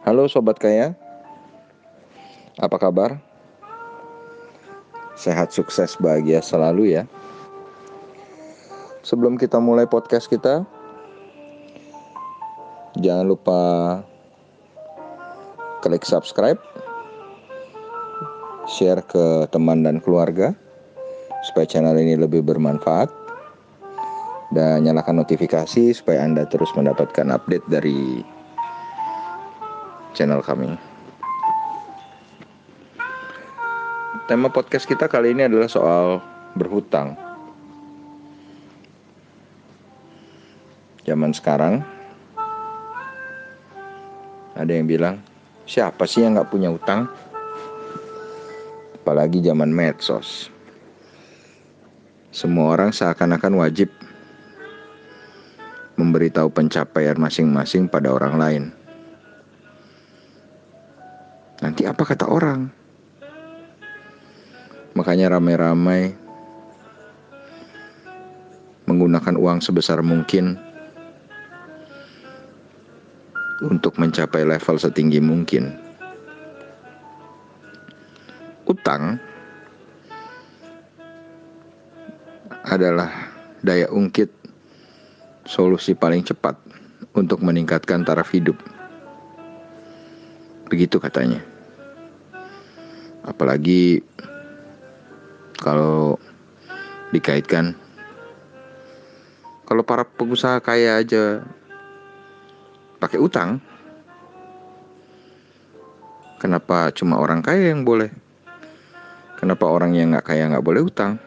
Halo Sobat Kaya, apa kabar? Sehat, sukses, bahagia selalu ya. Sebelum kita mulai podcast kita, jangan lupa klik subscribe, share ke teman dan keluarga, supaya channel ini lebih bermanfaat. Dan nyalakan notifikasi supaya Anda terus mendapatkan update dari channel kami. Tema podcast kita kali ini adalah soal berhutang. Zaman sekarang ada yang bilang, siapa sih yang gak punya utang? Apalagi zaman medsos. Semua orang seakan-akan wajib memberitahu pencapaian masing-masing pada orang lain. Nanti apa kata orang? Makanya ramai-ramai menggunakan uang sebesar mungkin untuk mencapai level setinggi mungkin. Utang adalah daya ungkit solusi paling cepat untuk meningkatkan taraf hidup. Begitu katanya. Apalagi kalau dikaitkan, kalau para pengusaha kaya aja pakai utang, kenapa cuma orang kaya yang boleh? Kenapa orang yang gak kaya gak boleh utang?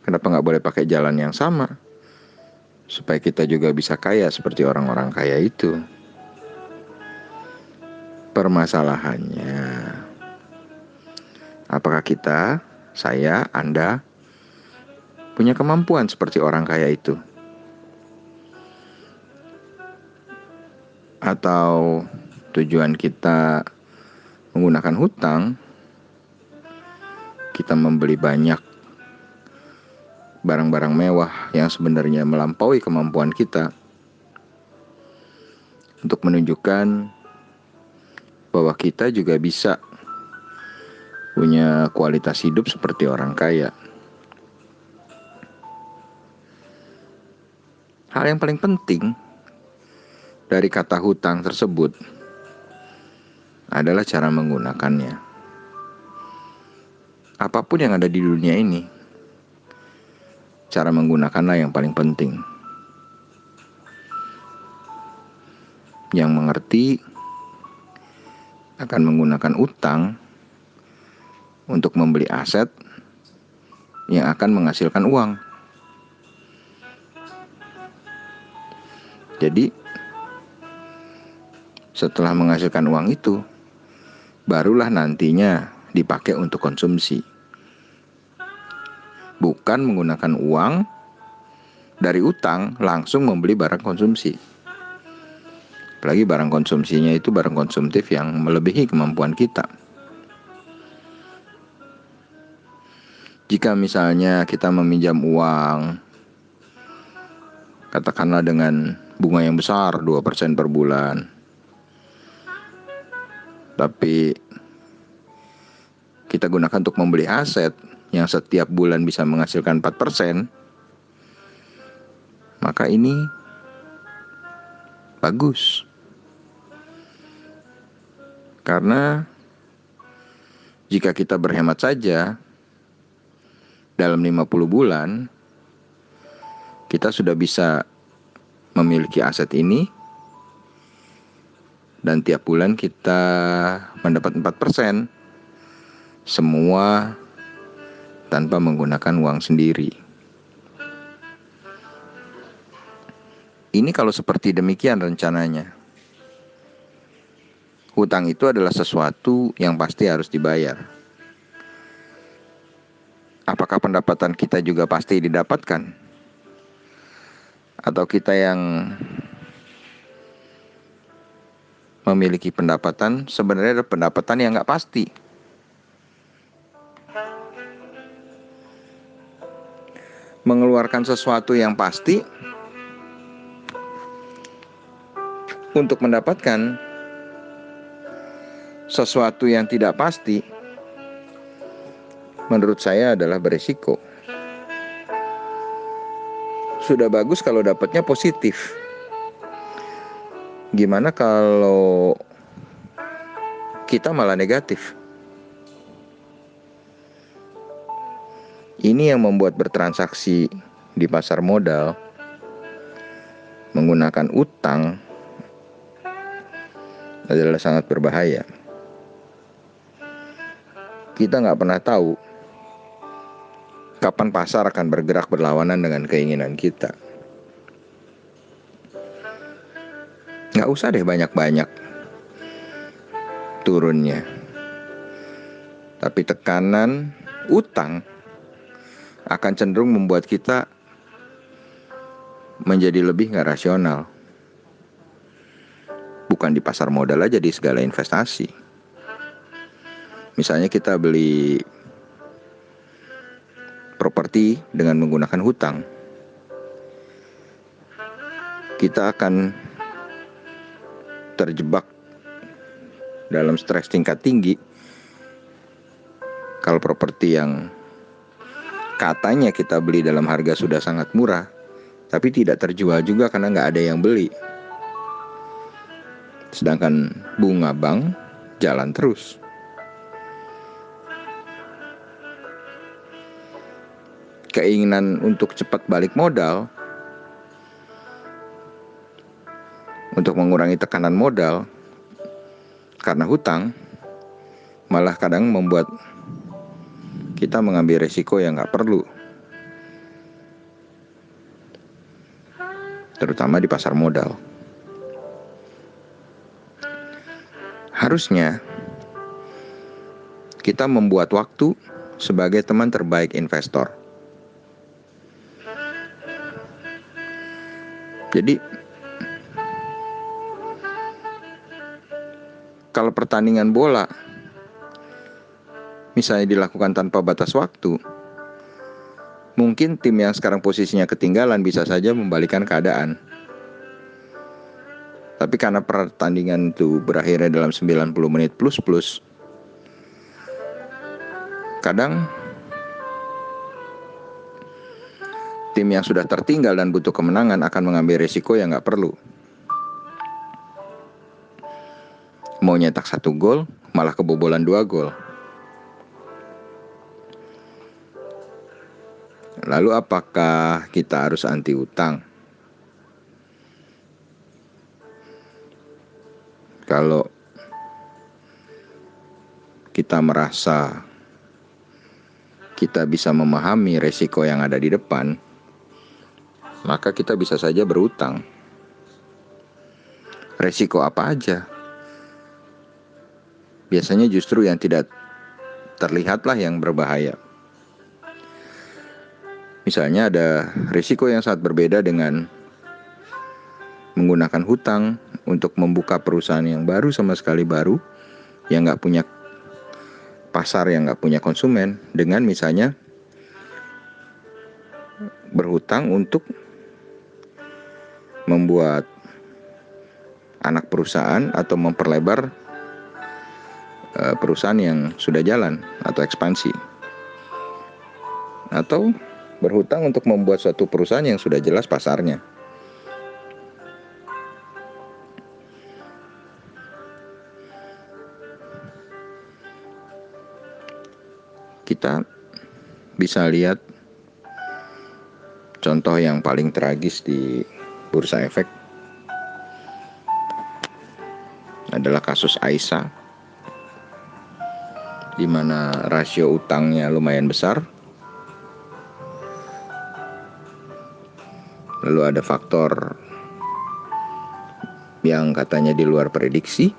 Kenapa gak boleh pakai jalan yang sama? Supaya kita juga bisa kaya seperti orang-orang kaya itu. Permasalahannya, apakah kita, saya, Anda, punya kemampuan seperti orang kaya itu? Atau tujuan kita menggunakan hutang, kita membeli banyak barang-barang mewah yang sebenarnya melampaui kemampuan kita, untuk menunjukkan bahwa kita juga bisa punya kualitas hidup seperti orang kaya. Hal yang paling penting dari kata hutang tersebut adalah cara menggunakannya. Apapun yang ada di dunia ini, cara menggunakanlah yang paling penting. Yang mengerti akan menggunakan utang untuk membeli aset yang akan menghasilkan uang. Jadi, setelah menghasilkan uang itu, barulah nantinya dipakai untuk konsumsi. Bukan menggunakan uang dari utang langsung membeli barang konsumsi. Apalagi barang konsumsinya itu barang konsumtif yang melebihi kemampuan kita. Jika misalnya kita meminjam uang, katakanlah dengan bunga yang besar 2% per bulan, tapi kita gunakan untuk membeli aset yang setiap bulan bisa menghasilkan 4%, maka ini bagus. Karena jika kita berhemat saja, dalam 50 bulan, kita sudah bisa memiliki aset ini, dan tiap bulan kita mendapat 4%, semua tanpa menggunakan uang sendiri. Ini kalau seperti demikian rencananya. Hutang itu adalah sesuatu yang pasti harus dibayar. Apakah pendapatan kita juga pasti didapatkan? Atau kita yang memiliki pendapatan sebenarnya ada pendapatan yang nggak pasti? Mengeluarkan sesuatu yang pasti untuk mendapatkan sesuatu yang tidak pasti, menurut saya adalah berisiko. Sudah bagus kalau dapatnya positif. Gimana kalau kita malah negatif? Ini yang membuat bertransaksi di pasar modal menggunakan utang adalah sangat berbahaya. Kita nggak pernah tahu kapan pasar akan bergerak berlawanan dengan keinginan kita. Nggak usah deh banyak-banyak turunnya. Tapi tekanan utang akan cenderung membuat kita menjadi lebih nggak rasional. Bukan di pasar modal aja, di segala investasi. Misalnya kita beli properti dengan menggunakan hutang, kita akan terjebak dalam stres tingkat tinggi kalau properti yang katanya kita beli dalam harga sudah sangat murah tapi tidak terjual juga karena nggak ada yang beli. Sedangkan bunga bank jalan terus. Keinginan untuk cepat balik modal, untuk mengurangi tekanan modal karena hutang, malah kadang membuat kita mengambil resiko yang nggak perlu, terutama di pasar modal. Harusnya kita membuat waktu sebagai teman terbaik investor. Jadi kalau pertandingan bola misalnya dilakukan tanpa batas waktu, mungkin tim yang sekarang posisinya ketinggalan bisa saja membalikkan keadaan. Tapi karena pertandingan itu berakhirnya dalam 90 menit plus, kadang tim yang sudah tertinggal dan butuh kemenangan akan mengambil risiko yang gak perlu. Mau nyetak 1 gol, malah kebobolan 2 gol. Lalu apakah kita harus anti utang? Kalau kita merasa kita bisa memahami resiko yang ada di depan, maka kita bisa saja berutang. Resiko apa aja? Biasanya justru yang tidak terlihatlah yang berbahaya. Misalnya ada risiko yang sangat berbeda dengan menggunakan hutang untuk membuka perusahaan yang baru, sama sekali baru, yang nggak punya pasar, yang nggak punya konsumen, dengan misalnya berhutang untuk membuat anak perusahaan atau memperlebar perusahaan yang sudah jalan atau ekspansi, atau berhutang untuk membuat suatu perusahaan yang sudah jelas pasarnya. Kita bisa lihat contoh yang paling tragis di Bursa Efek adalah kasus Aisyah, di mana rasio utangnya lumayan besar. Lalu ada faktor yang katanya di luar prediksi.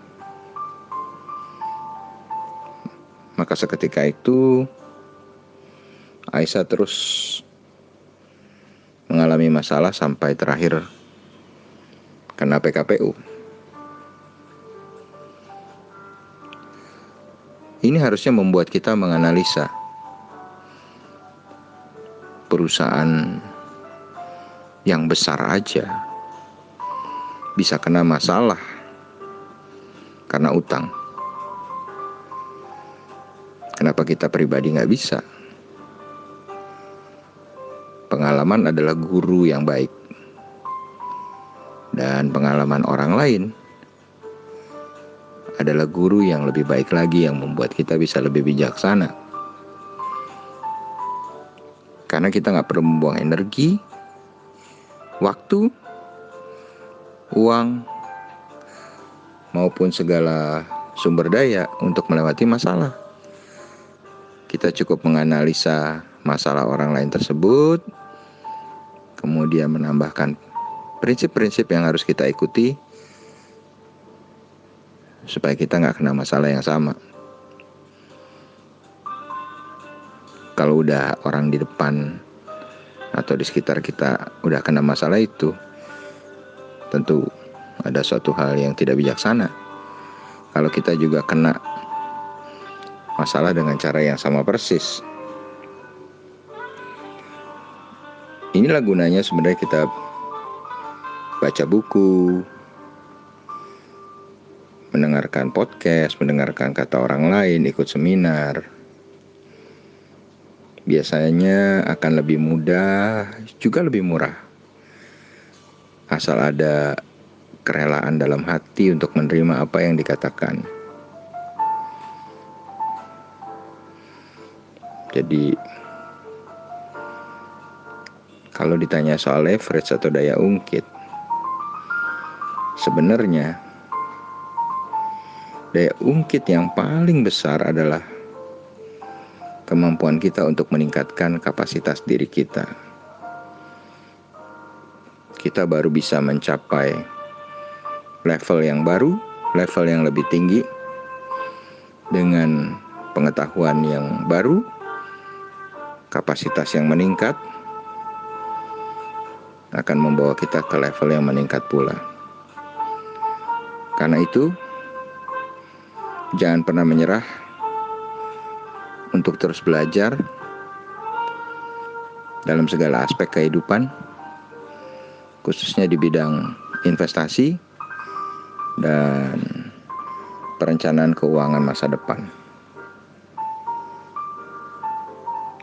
Maka seketika itu Aisyah terus mengalami masalah sampai terakhir kena PKPU. Ini harusnya membuat kita menganalisa perusahaan yang besar aja bisa kena masalah karena utang. Kenapa kita pribadi nggak bisa? Pengalaman adalah guru yang baik. Dan pengalaman orang lain adalah guru yang lebih baik lagi, yang membuat kita bisa lebih bijaksana. Karena kita nggak perlu membuang energi, waktu, uang, maupun segala sumber daya untuk melewati masalah. Kita cukup menganalisa masalah orang lain tersebut, kemudian menambahkan prinsip-prinsip yang harus kita ikuti supaya kita nggak kena masalah yang sama. Kalau udah orang di depan atau di sekitar kita udah kena masalah itu, tentu ada suatu hal yang tidak bijaksana. Kalau kita juga kena masalah dengan cara yang sama persis. Inilah gunanya sebenarnya kita baca buku, mendengarkan podcast, mendengarkan kata orang lain, ikut seminar. Biasanya akan lebih mudah, juga lebih murah. Asal ada kerelaan dalam hati untuk menerima apa yang dikatakan. Jadi, kalau ditanya soal leverage atau daya ungkit, sebenarnya daya ungkit yang paling besar adalah kemampuan kita untuk meningkatkan kapasitas diri kita. Kita baru bisa mencapai level yang baru, level yang lebih tinggi, dengan pengetahuan yang baru, kapasitas yang meningkat, akan membawa kita ke level yang meningkat pula. Karena itu, jangan pernah menyerah untuk terus belajar dalam segala aspek kehidupan, khususnya di bidang investasi dan perencanaan keuangan masa depan.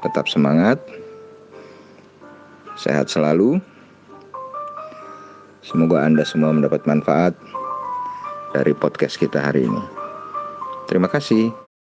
Tetap semangat, sehat selalu. Semoga Anda semua mendapat manfaat dari podcast kita hari ini. Terima kasih.